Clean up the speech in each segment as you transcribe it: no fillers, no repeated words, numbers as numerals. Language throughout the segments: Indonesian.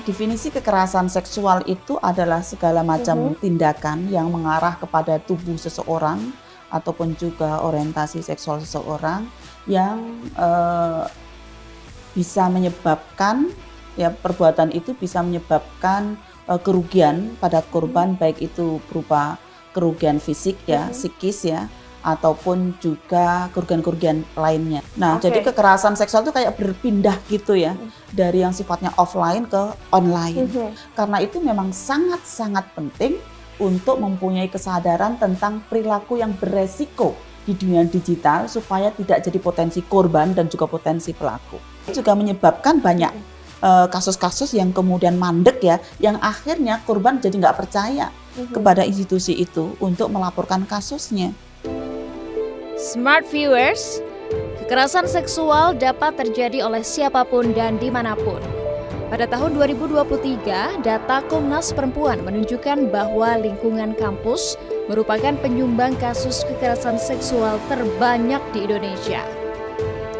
definisi kekerasan seksual itu adalah segala macam tindakan yang mengarah kepada tubuh seseorang ataupun juga orientasi seksual seseorang yang bisa menyebabkan, ya, perbuatan itu bisa menyebabkan kerugian pada korban, baik itu berupa kerugian fisik, ya, psikis, ya, ataupun juga kerugian-kerugian lainnya. Nah, jadi kekerasan seksual itu kayak berpindah gitu ya, dari yang sifatnya offline ke online. Karena itu memang sangat-sangat penting untuk mempunyai kesadaran tentang perilaku yang beresiko di dunia digital supaya tidak jadi potensi korban dan juga potensi pelaku. Itu juga menyebabkan banyak kasus-kasus yang kemudian mandek, ya, yang akhirnya korban jadi nggak percaya kepada institusi itu untuk melaporkan kasusnya. Smart viewers, kekerasan seksual dapat terjadi oleh siapapun dan dimanapun. Pada tahun 2023, data Komnas Perempuan menunjukkan bahwa lingkungan kampus merupakan penyumbang kasus kekerasan seksual terbanyak di Indonesia.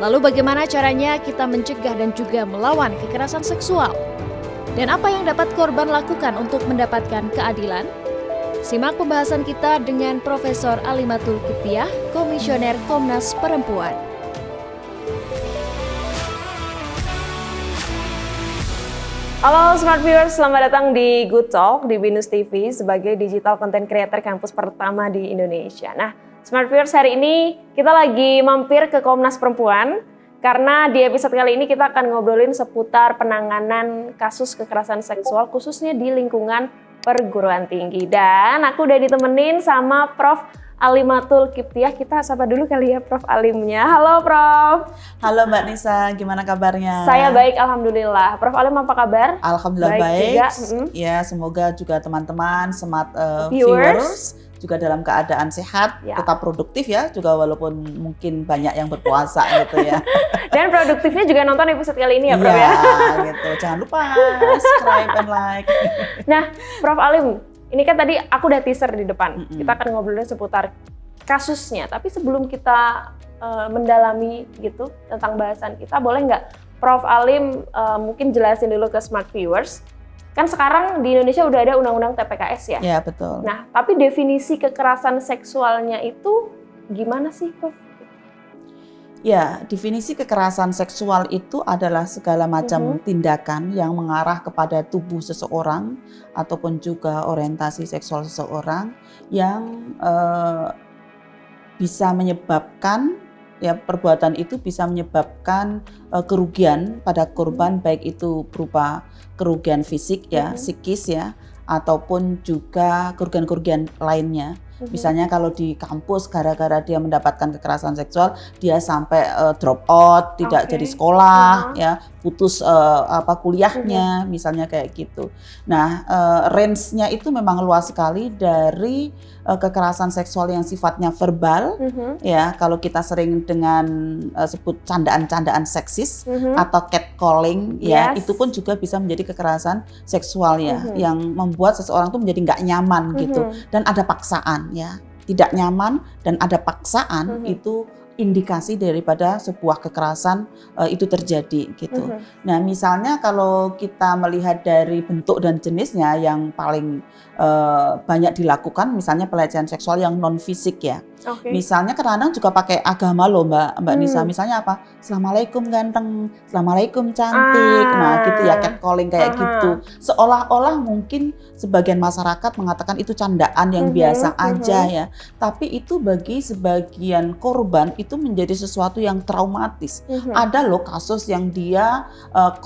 Lalu bagaimana caranya kita mencegah dan juga melawan kekerasan seksual? Dan apa yang dapat korban lakukan untuk mendapatkan keadilan? Simak pembahasan kita dengan Profesor Alimatul Kiptiah, Komisioner Komnas Perempuan. Halo Smart Viewers, selamat datang di Good Talk di Binus TV sebagai digital content creator kampus pertama di Indonesia. Nah, Smart Viewers, hari ini kita lagi mampir ke Komnas Perempuan karena di episode kali ini kita akan ngobrolin seputar penanganan kasus kekerasan seksual khususnya di lingkungan perguruan tinggi. Dan aku udah ditemenin sama Prof. Alimatul Kiptiah. Kita sapa dulu kali ya Prof. Alimnya. Halo Prof. Halo Mbak Nisa, gimana kabarnya? Saya baik, alhamdulillah. Prof. Alim apa kabar? Alhamdulillah baik. Ya, semoga juga teman-teman smart viewers juga dalam keadaan sehat, tetap produktif ya, juga walaupun mungkin banyak yang berpuasa gitu ya. Dan produktifnya juga nonton episode kali ini ya Prof ya. Gitu. Jangan lupa subscribe and like. Nah, Prof. Alim, ini kan tadi aku udah teaser di depan. Kita akan ngobrolin seputar kasusnya. Tapi sebelum kita mendalami gitu tentang bahasan kita, boleh nggak Prof. Alim mungkin jelasin dulu ke smart viewers. Kan sekarang di Indonesia udah ada undang-undang TPKS ya? Ya, betul. Nah, tapi definisi kekerasan seksualnya itu gimana sih, Prof? Ya, definisi kekerasan seksual itu adalah segala macam tindakan yang mengarah kepada tubuh seseorang ataupun juga orientasi seksual seseorang yang bisa menyebabkan, ya, perbuatan itu bisa menyebabkan kerugian pada korban, baik itu berupa kerugian fisik, ya, psikis, ya, ataupun juga kerugian-kerugian lainnya. Misalnya kalau di kampus gara-gara dia mendapatkan kekerasan seksual, dia sampai drop out, tidak jadi sekolah, ya, putus kuliahnya, misalnya kayak gitu. Nah, range-nya itu memang luas sekali dari kekerasan seksual yang sifatnya verbal, ya, kalau kita sering dengan sebut candaan-candaan seksis atau catcalling, ya, itu pun juga bisa menjadi kekerasan seksual, ya, yang membuat seseorang itu menjadi nggak nyaman gitu, dan ada paksaan. Ya, tidak nyaman dan ada paksaan itu indikasi daripada sebuah kekerasan itu terjadi gitu. Nah, misalnya kalau kita melihat dari bentuk dan jenisnya yang paling banyak dilakukan, misalnya pelecehan seksual yang non fisik, ya. Misalnya kadang-kadang juga pakai agama loh Mbak Nisa. Misalnya apa? Assalamualaikum ganteng, Assalamualaikum cantik. Nah, gitu ya, catcalling kayak gitu. Seolah-olah mungkin sebagian masyarakat mengatakan itu candaan yang biasa aja, ya. Tapi itu bagi sebagian korban itu menjadi sesuatu yang traumatis. Ada loh kasus yang dia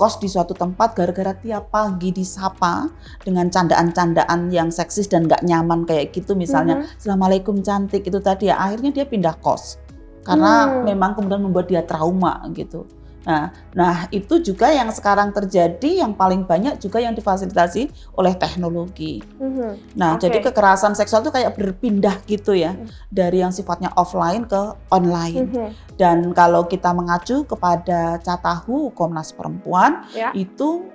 kos di suatu tempat gara-gara tiap pagi disapa dengan candaan-candaan yang seksis dan gak nyaman kayak gitu, misalnya Assalamualaikum cantik itu tadi, ya, akhirnya dia pindah kos karena memang kemudian membuat dia trauma gitu. Nah, itu juga yang sekarang terjadi, yang paling banyak juga yang difasilitasi oleh teknologi. Nah, jadi kekerasan seksual itu kayak berpindah gitu ya, dari yang sifatnya offline ke online. Dan kalau kita mengacu kepada Catahu Komnas Perempuan, itu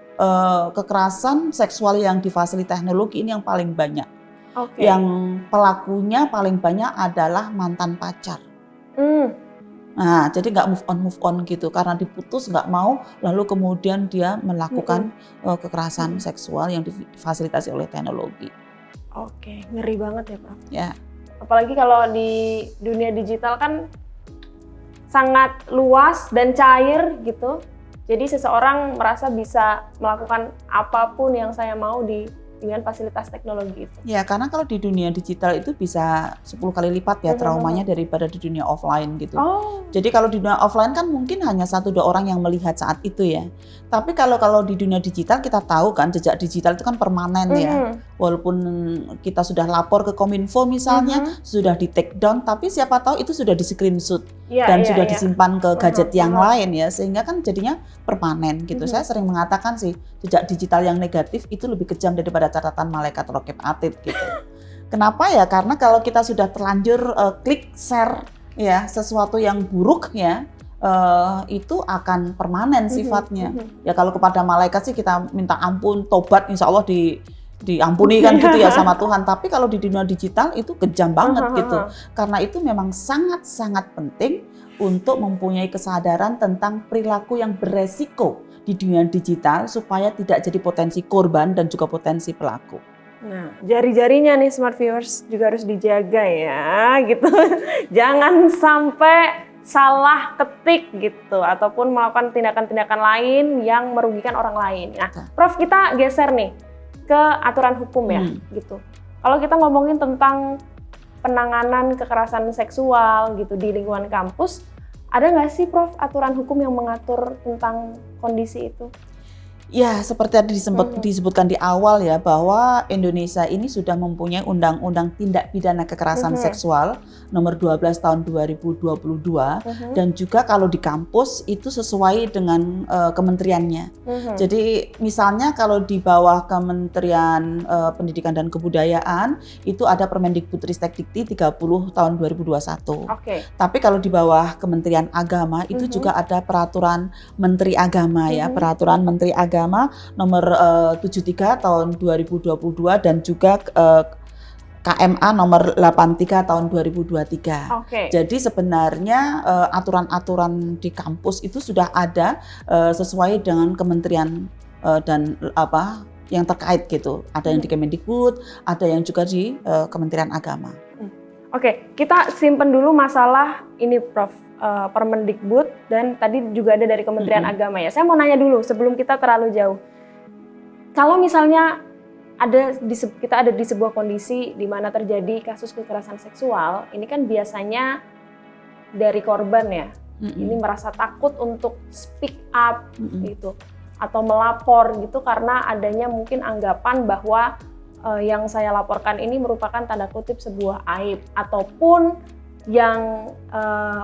kekerasan seksual yang difasilitasi teknologi ini yang paling banyak. Yang pelakunya paling banyak adalah mantan pacar. Nah, jadi nggak move on gitu karena diputus nggak mau, lalu kemudian dia melakukan kekerasan seksual yang difasilitasi oleh teknologi. Oke, ngeri banget ya, Prof. Ya, Apalagi kalau di dunia digital kan sangat luas dan cair gitu. Jadi seseorang merasa bisa melakukan apapun yang saya mau dengan fasilitas teknologi itu. ya karena kalau di dunia digital itu bisa 10 kali lipat ya traumanya daripada di dunia offline gitu. Oh, Jadi kalau di dunia offline kan mungkin hanya 1-2 orang yang melihat saat itu ya. Tapi kalau di dunia digital kita tahu kan jejak digital itu kan permanen ya. Walaupun kita sudah lapor ke Kominfo misalnya, sudah di take down, tapi siapa tahu itu sudah di screenshot dan sudah disimpan ke gadget yang lain ya, sehingga kan jadinya permanen gitu. Saya sering mengatakan sih jejak digital yang negatif itu lebih kejam daripada catatan malaikat raqib atid gitu. Kenapa ya? Karena kalau kita sudah terlanjur klik share ya sesuatu yang buruk ya, itu akan permanen sifatnya. Ya kalau kepada malaikat sih kita minta ampun, tobat, insya Allah diampuni kan gitu ya sama Tuhan. Tapi kalau di dunia digital itu kejam banget gitu. Karena itu memang sangat-sangat penting untuk mempunyai kesadaran tentang perilaku yang beresiko di dunia digital supaya tidak jadi potensi korban dan juga potensi pelaku. nah jari-jarinya nih smart viewers juga harus dijaga ya gitu. Jangan sampai salah ketik gitu ataupun melakukan tindakan-tindakan lain yang merugikan orang lain. Nah, Prof, kita geser nih ke aturan hukum ya gitu. Kalau kita ngomongin tentang penanganan kekerasan seksual gitu di lingkungan kampus, ada nggak sih Prof aturan hukum yang mengatur tentang kondisi itu? Ya, seperti tadi disebutkan di awal ya, bahwa Indonesia ini sudah mempunyai Undang-Undang Tindak Pidana Kekerasan Seksual nomor 12 tahun 2022 dan juga kalau di kampus itu sesuai dengan kementeriannya. Jadi misalnya kalau di bawah Kementerian Pendidikan dan Kebudayaan itu ada Permendikbudristekdikti 30 tahun 2021. Tapi kalau di bawah Kementerian Agama itu juga ada Peraturan Menteri Agama ya, Peraturan Menteri Agama nomor 73 tahun 2022 dan juga KMA nomor 83 tahun 2023. Jadi sebenarnya aturan-aturan di kampus itu sudah ada sesuai dengan kementerian dan apa yang terkait gitu. Ada yang di Kemendikbud, ada yang juga di Kementerian Agama. Oke, kita simpen dulu masalah ini Prof, Permendikbud dan tadi juga ada dari Kementerian Agama ya. Saya mau nanya dulu sebelum kita terlalu jauh. Kalau misalnya kita ada di sebuah kondisi di mana terjadi kasus kekerasan seksual, ini kan biasanya dari korban ya. Ini merasa takut untuk speak up gitu atau melapor gitu karena adanya mungkin anggapan bahwa yang saya laporkan ini merupakan tanda kutip sebuah aib ataupun yang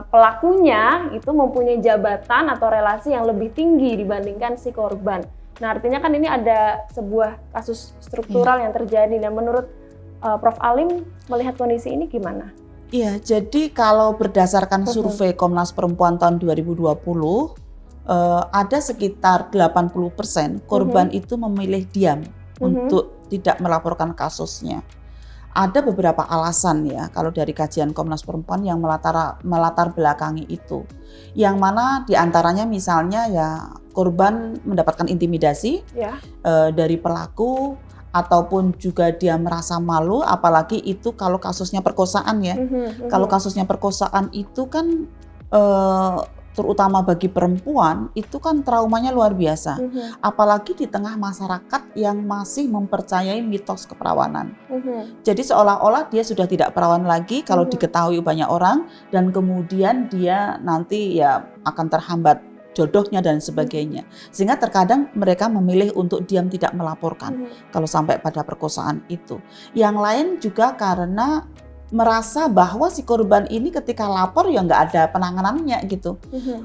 pelakunya itu mempunyai jabatan atau relasi yang lebih tinggi dibandingkan si korban. Nah, artinya kan ini ada sebuah kasus struktural yang terjadi dan menurut Prof. Alim melihat kondisi ini gimana? Iya, jadi kalau berdasarkan survei Komnas Perempuan tahun 2020 ada sekitar 80% korban itu memilih diam untuk tidak melaporkan kasusnya. Ada beberapa alasan ya kalau dari kajian Komnas Perempuan yang melatar belakangi itu. Yang mana diantaranya misalnya ya korban mendapatkan intimidasi dari pelaku ataupun juga dia merasa malu, apalagi itu kalau kasusnya perkosaan ya. Kalau kasusnya perkosaan itu kan terutama bagi perempuan itu kan traumanya luar biasa, apalagi di tengah masyarakat yang masih mempercayai mitos keperawanan. Jadi seolah-olah dia sudah tidak perawan lagi kalau diketahui banyak orang dan kemudian dia nanti ya akan terhambat jodohnya dan sebagainya. Sehingga terkadang mereka memilih untuk diam tidak melaporkan kalau sampai pada perkosaan itu. Yang lain juga karena merasa bahwa si korban ini ketika lapor ya nggak ada penanganannya gitu.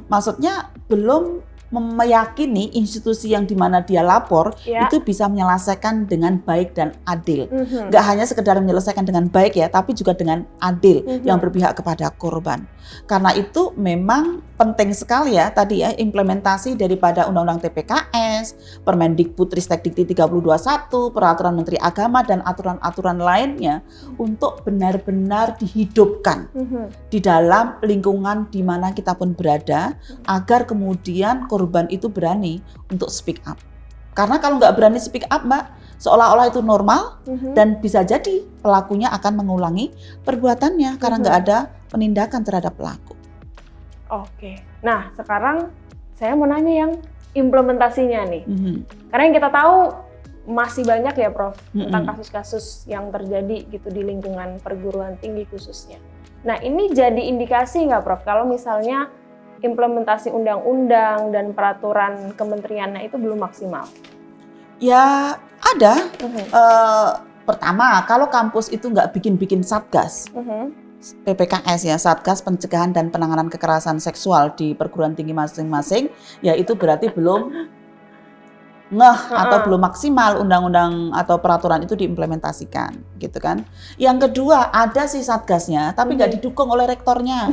Maksudnya belum meyakini institusi yang dimana dia lapor itu bisa menyelesaikan dengan baik dan adil. Nggak hanya sekedar menyelesaikan dengan baik ya, tapi juga dengan adil yang berpihak kepada korban. Karena itu memang penting sekali ya tadi ya implementasi daripada Undang-Undang TPKS, Permendikbudristekdikti 3021, Peraturan Menteri Agama dan aturan-aturan lainnya untuk benar-benar dihidupkan di dalam lingkungan di mana kita pun berada agar kemudian korban itu berani untuk speak up. Karena kalau nggak berani speak up, Mbak, seolah-olah itu normal dan bisa jadi pelakunya akan mengulangi perbuatannya karena nggak ada penindakan terhadap pelaku. Oke, nah sekarang saya mau nanya yang implementasinya nih. Karena yang kita tahu masih banyak ya Prof, tentang kasus-kasus yang terjadi gitu di lingkungan perguruan tinggi khususnya. Nah ini jadi indikasi nggak Prof, kalau misalnya implementasi undang-undang dan peraturan kementeriannya itu belum maksimal? Ya ada. Pertama, kalau kampus itu nggak bikin satgas, PPKS ya, Satgas Pencegahan dan Penanganan Kekerasan Seksual di perguruan tinggi masing-masing, ya itu berarti belum atau belum maksimal undang-undang atau peraturan itu diimplementasikan, gitu kan. Yang kedua, ada sih satgasnya, tapi nggak didukung oleh rektornya,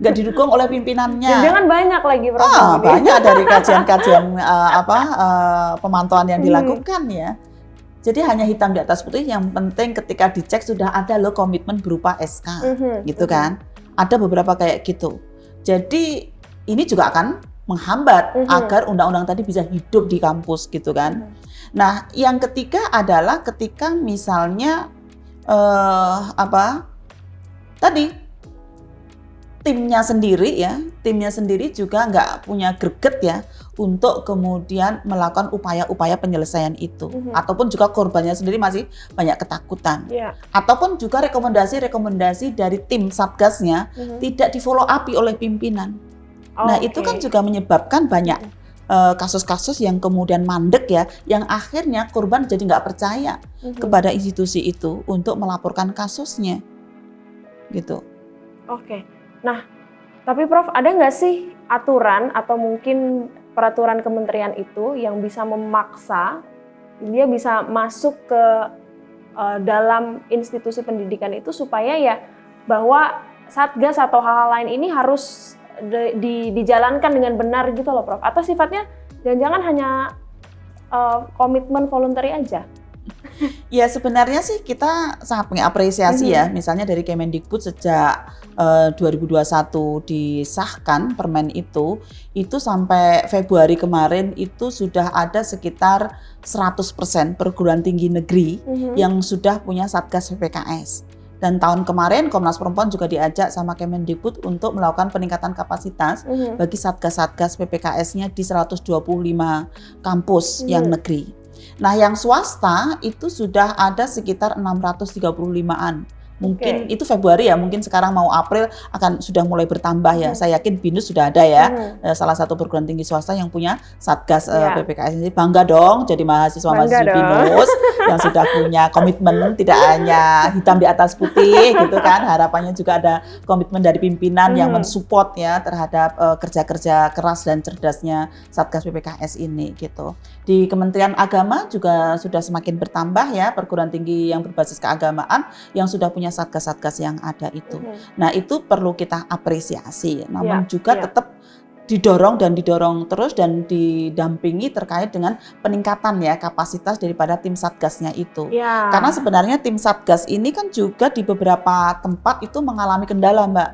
nggak didukung oleh pimpinannya. Jangan banyak lagi Prof. Banyak dari kajian-kajian pemantauan yang dilakukan ya. Jadi hanya hitam di atas putih, yang penting ketika dicek sudah ada loh komitmen berupa SK, gitu kan. Ada beberapa kayak gitu. Jadi ini juga akan menghambat agar undang-undang tadi bisa hidup di kampus gitu kan. Nah, yang ketiga adalah ketika misalnya timnya sendiri juga nggak punya greget ya untuk kemudian melakukan upaya-upaya penyelesaian itu, ataupun juga korbannya sendiri masih banyak ketakutan, ataupun juga rekomendasi dari tim satgasnya tidak di follow up oleh pimpinan. Nah itu kan juga menyebabkan banyak kasus-kasus yang kemudian mandek ya, yang akhirnya korban jadi nggak percaya kepada institusi itu untuk melaporkan kasusnya, gitu. Oke. Nah, tapi Prof, ada nggak sih aturan atau mungkin peraturan kementerian itu yang bisa memaksa dia bisa masuk ke dalam institusi pendidikan itu supaya ya bahwa satgas atau hal-hal lain ini harus dijalankan dengan benar gitu loh Prof? Atau sifatnya jangan-jangan hanya komitmen voluntary aja? Ya sebenarnya sih kita sangat mengapresiasi ya, misalnya dari Kemendikbud sejak 2021 disahkan permen itu sampai Februari kemarin itu sudah ada sekitar 100% perguruan tinggi negeri yang sudah punya Satgas PPKS. Dan tahun kemarin Komnas Perempuan juga diajak sama Kemendikbud untuk melakukan peningkatan kapasitas bagi Satgas-Satgas PPKS-nya di 125 kampus yang negeri. Nah, yang swasta itu sudah ada sekitar 635-an. Mungkin itu Februari ya, mungkin sekarang mau April akan sudah mulai bertambah ya. Saya yakin BINUS sudah ada ya, salah satu perguruan tinggi swasta yang punya Satgas PPKS ini. Bangga dong jadi mahasiswa-mahasiswa BINUS yang sudah punya komitmen, tidak hanya hitam di atas putih gitu kan. Harapannya juga ada komitmen dari pimpinan yang mensupport ya terhadap kerja-kerja keras dan cerdasnya Satgas PPKS ini gitu. Di Kementerian Agama juga sudah semakin bertambah ya perguruan tinggi yang berbasis keagamaan yang sudah punya satgas-satgas yang ada itu. Nah itu perlu kita apresiasi, namun juga tetap didorong terus dan didampingi terkait dengan peningkatan ya kapasitas daripada tim satgasnya itu. Karena sebenarnya tim satgas ini kan juga di beberapa tempat itu mengalami kendala Mbak.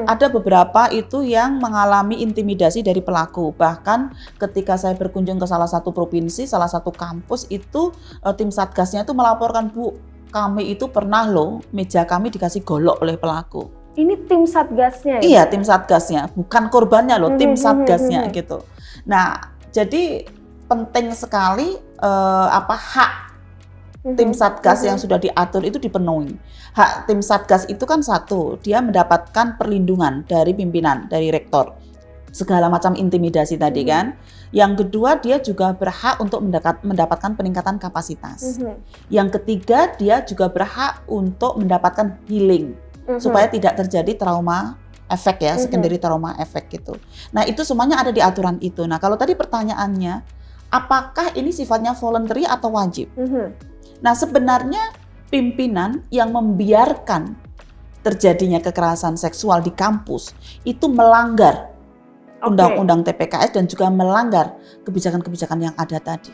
Ada beberapa itu yang mengalami intimidasi dari pelaku. Bahkan ketika saya berkunjung ke salah satu provinsi, salah satu kampus itu tim satgasnya itu melaporkan, Bu, kami itu pernah loh meja kami dikasih golok oleh pelaku. Ini tim satgasnya ya? Iya, tim satgasnya, bukan korbannya loh, tim satgasnya gitu. Nah, jadi penting sekali hak tim satgas yang sudah diatur itu dipenuhi. Hak tim satgas itu kan satu, dia mendapatkan perlindungan dari pimpinan, dari rektor. Segala macam intimidasi tadi kan. Yang kedua, dia juga berhak untuk mendapatkan peningkatan kapasitas. Yang ketiga, dia juga berhak untuk mendapatkan healing supaya tidak terjadi trauma efek ya, secondary trauma efek gitu. Nah, itu semuanya ada di aturan itu. Nah, kalau tadi pertanyaannya, apakah ini sifatnya voluntary atau wajib? Nah, sebenarnya pimpinan yang membiarkan terjadinya kekerasan seksual di kampus itu melanggar undang-undang TPKS dan juga melanggar kebijakan-kebijakan yang ada tadi.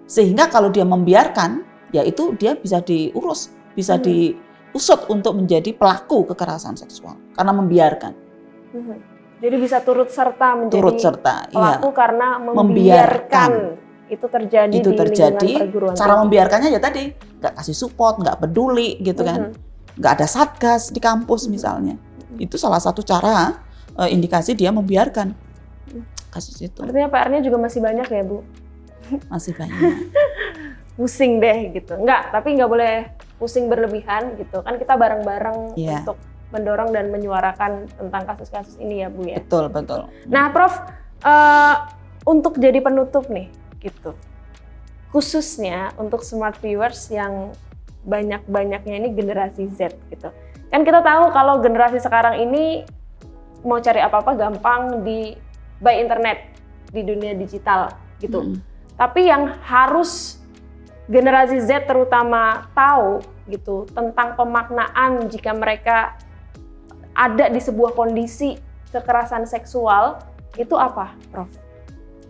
Sehingga kalau dia membiarkan, ya itu dia bisa diurus, bisa diusut untuk menjadi pelaku kekerasan seksual karena membiarkan. Jadi bisa turut serta menjadi pelaku karena membiarkan itu terjadi di lingkungan perguruan tinggi. Cara membiarkannya ya tadi, nggak kasih support, nggak peduli gitu kan, nggak ada satgas di kampus misalnya. Itu salah satu cara indikasi dia membiarkan kasus itu. Artinya PR-nya juga masih banyak ya Bu? Masih banyak. Pusing deh gitu. Tapi nggak boleh pusing berlebihan gitu. Kan kita bareng-bareng untuk mendorong dan menyuarakan tentang kasus-kasus ini ya Bu ya. Betul, betul. Nah Prof, untuk jadi penutup nih gitu. Khususnya untuk smart viewers yang banyak-banyaknya ini generasi Z gitu. Kan kita tahu kalau generasi sekarang ini mau cari apa-apa gampang by internet, di dunia digital gitu. Tapi yang harus generasi Z terutama tahu gitu tentang pemaknaan jika mereka ada di sebuah kondisi kekerasan seksual itu apa, Prof?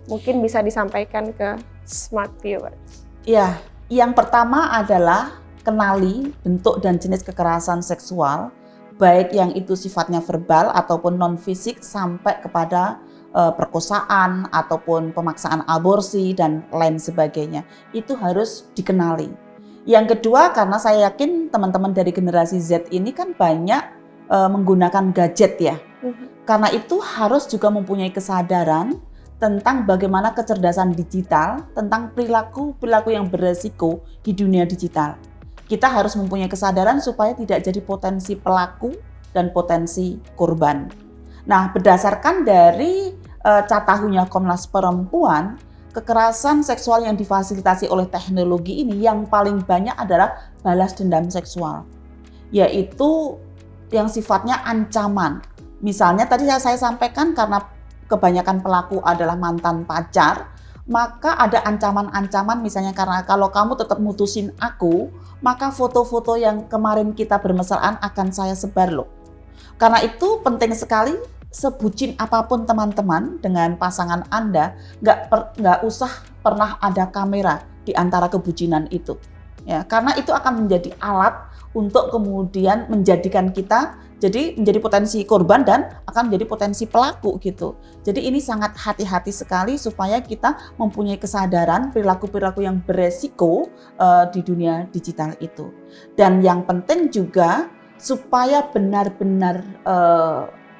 Mungkin bisa disampaikan ke smart viewers. Ya, yang pertama adalah kenali bentuk dan jenis kekerasan seksual, baik yang itu sifatnya verbal ataupun non-fisik sampai kepada perkosaan ataupun pemaksaan aborsi dan lain sebagainya. Itu harus dikenali. Yang kedua, karena saya yakin teman-teman dari generasi Z ini kan banyak menggunakan gadget ya. Karena itu harus juga mempunyai kesadaran tentang bagaimana kecerdasan digital, tentang perilaku yang beresiko di dunia digital. Kita harus mempunyai kesadaran supaya tidak jadi potensi pelaku dan potensi korban. Nah, berdasarkan dari catahunya Komnas Perempuan, kekerasan seksual yang difasilitasi oleh teknologi ini yang paling banyak adalah balas dendam seksual, yaitu yang sifatnya ancaman. Misalnya tadi saya sampaikan karena kebanyakan pelaku adalah mantan pacar, maka ada ancaman-ancaman misalnya karena kalau kamu tetap mutusin aku, maka foto-foto yang kemarin kita bermesraan akan saya sebar loh. Karena itu penting sekali, sebucin apapun teman-teman dengan pasangan Anda, nggak usah pernah ada kamera di antara kebucinan itu. Ya, karena itu akan menjadi alat untuk kemudian menjadikan kita menjadi potensi korban dan akan menjadi potensi pelaku gitu. Jadi ini sangat hati-hati sekali supaya kita mempunyai kesadaran perilaku-perilaku yang beresiko di dunia digital itu. Dan yang penting juga supaya benar-benar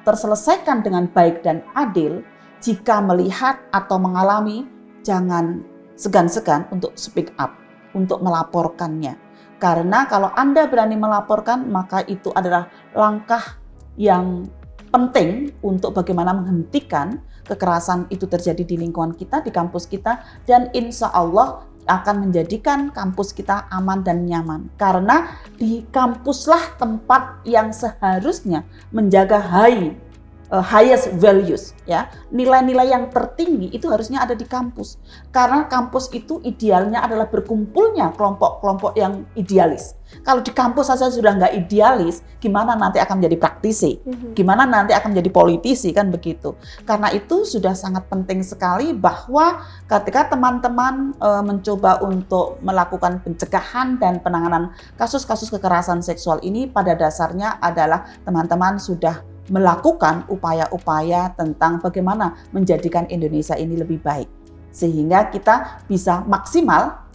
terselesaikan dengan baik dan adil, jika melihat atau mengalami, jangan segan-segan untuk speak up, untuk melaporkannya. Karena kalau Anda berani melaporkan, maka itu adalah langkah yang penting untuk bagaimana menghentikan kekerasan itu terjadi di lingkungan kita, di kampus kita, dan insya Allah akan menjadikan kampus kita aman dan nyaman. Karena di kampuslah tempat yang seharusnya menjaga highest values, ya, nilai-nilai yang tertinggi itu harusnya ada di kampus. Karena kampus itu idealnya adalah berkumpulnya kelompok-kelompok yang idealis. Kalau di kampus saja sudah nggak idealis, gimana nanti akan menjadi praktisi? Gimana nanti akan menjadi politisi, kan begitu. Karena itu sudah sangat penting sekali bahwa ketika teman-teman mencoba untuk melakukan pencegahan dan penanganan kasus-kasus kekerasan seksual ini, pada dasarnya adalah teman-teman sudah melakukan upaya-upaya tentang bagaimana menjadikan Indonesia ini lebih baik. Sehingga kita bisa maksimal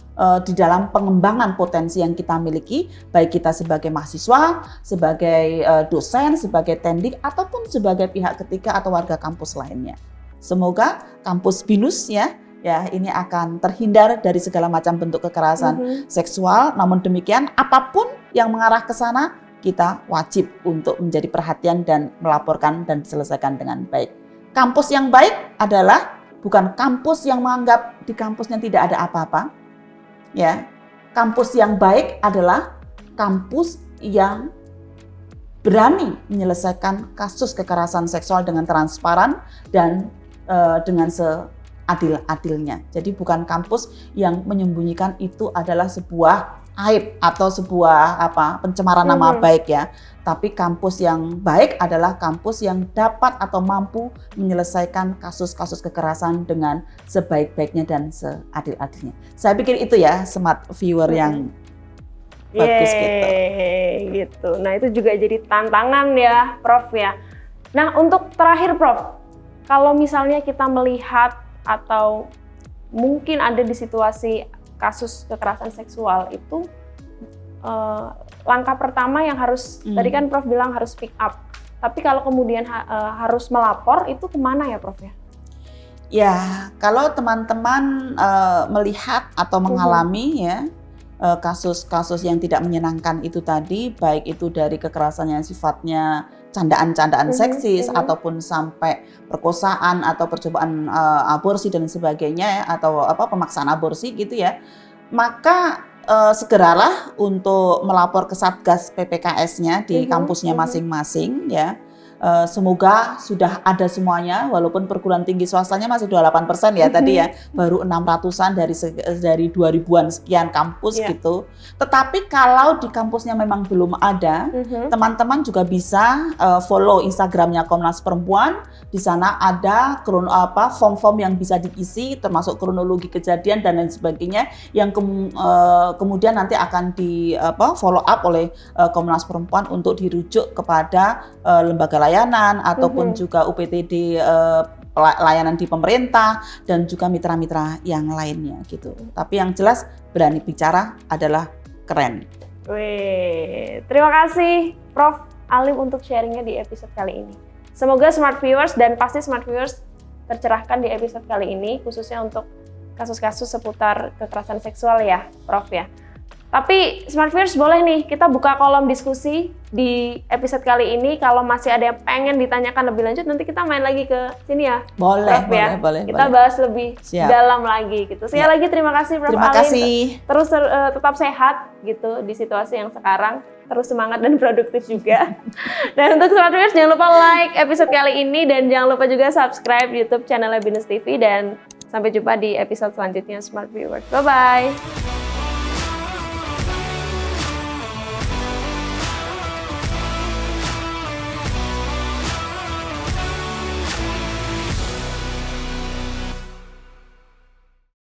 di dalam pengembangan potensi yang kita miliki, baik kita sebagai mahasiswa, sebagai dosen, sebagai tendik, ataupun sebagai pihak ketiga atau warga kampus lainnya. Semoga kampus BINUS ya ini akan terhindar dari segala macam bentuk kekerasan seksual. Namun demikian, apapun yang mengarah ke sana, kita wajib untuk menjadi perhatian dan melaporkan dan diselesaikan dengan baik. Kampus yang baik adalah bukan kampus yang menganggap di kampusnya tidak ada apa-apa. Ya, kampus yang baik adalah kampus yang berani menyelesaikan kasus kekerasan seksual dengan transparan dan dengan seadil-adilnya. Jadi bukan kampus yang menyembunyikan itu adalah sebuah aib atau sebuah pencemaran nama baik ya. Tapi kampus yang baik adalah kampus yang dapat atau mampu menyelesaikan kasus-kasus kekerasan dengan sebaik-baiknya dan seadil-adilnya. Saya pikir itu ya smart viewer yang bagus gitu. Nah itu juga jadi tantangan ya Prof ya. Nah untuk terakhir Prof, kalau misalnya kita melihat atau mungkin ada di situasi kasus kekerasan seksual itu, langkah pertama yang harus, tadi kan Prof bilang harus speak up. Tapi kalau kemudian harus melapor, itu kemana ya Prof ya? Ya, kalau teman-teman melihat atau mengalami ya kasus-kasus yang tidak menyenangkan itu tadi, baik itu dari kekerasan yang sifatnya candaan-candaan seksis ataupun sampai perkosaan atau percobaan aborsi dan sebagainya ya, atau pemaksaan aborsi gitu ya, maka segeralah untuk melapor ke Satgas PPKS-nya di kampusnya masing-masing ya. Semoga sudah ada semuanya, walaupun perguruan tinggi swastanya masih 28% ya tadi ya, baru 600-an dari 2000-an sekian kampus gitu. Tetapi kalau di kampusnya memang belum ada, teman-teman juga bisa follow Instagramnya Komnas Perempuan. Di sana ada form-form yang bisa diisi, termasuk kronologi kejadian dan lain sebagainya, yang kemudian nanti akan di follow up oleh Komnas Perempuan untuk dirujuk kepada lembaga layanan ataupun juga UPTD layanan di pemerintah dan juga mitra-mitra yang lainnya gitu. Tapi yang jelas berani bicara adalah keren. Wih, terima kasih Prof Alim untuk sharingnya di episode kali ini. Semoga Smart Viewers dan pasti Smart Viewers tercerahkan di episode kali ini, khususnya untuk kasus-kasus seputar kekerasan seksual ya Prof ya. Tapi Smart Viewers boleh nih kita buka kolom diskusi di episode kali ini. Kalau masih ada yang pengen ditanyakan lebih lanjut, nanti kita main lagi ke sini ya. Boleh, Prof, ya. boleh. Kita bahas lebih dalam lagi gitu. Sekali lagi terima kasih Prof Terima Alim. kasih. Terus tetap sehat gitu di situasi yang sekarang. Terus semangat dan produktif juga. Dan untuk Smart Viewers jangan lupa like episode kali ini dan jangan lupa juga subscribe YouTube channel Binus TV dan sampai jumpa di episode selanjutnya Smart Viewers. Bye bye.